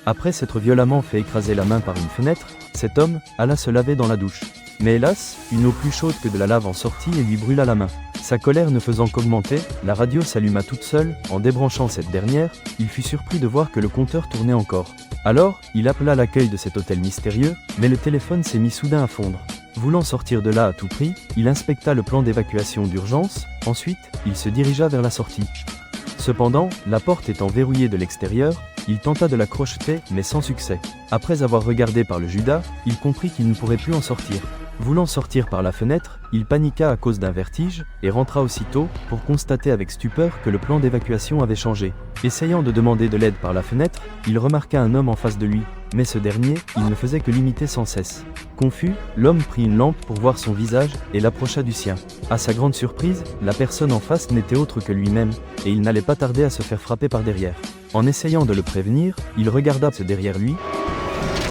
Après s'être violemment fait écraser la main par une fenêtre, cet homme alla se laver dans la douche. Mais hélas, une eau plus chaude que de la lave en sortit et lui brûla la main. Sa colère ne faisant qu'augmenter, la radio s'alluma toute seule. En débranchant cette dernière, il fut surpris de voir que le compteur tournait encore. Alors, il appela l'accueil de cet hôtel mystérieux, mais le téléphone s'est mis soudain à fondre. Voulant sortir de là à tout prix, il inspecta le plan d'évacuation d'urgence. Ensuite, il se dirigea vers la sortie. Cependant, la porte étant verrouillée de l'extérieur, il tenta de la crocheter, mais sans succès. Après avoir regardé par le Judas, il comprit qu'il ne pourrait plus en sortir. Voulant sortir par la fenêtre, il paniqua à cause d'un vertige, et rentra aussitôt, pour constater avec stupeur que le plan d'évacuation avait changé. Essayant de demander de l'aide par la fenêtre, il remarqua un homme en face de lui, mais ce dernier, il ne faisait que l'imiter sans cesse. Confus, l'homme prit une lampe pour voir son visage, et l'approcha du sien. À sa grande surprise, la personne en face n'était autre que lui-même, et il n'allait pas tarder à se faire frapper par derrière. En essayant de le prévenir, il regarda ce derrière lui,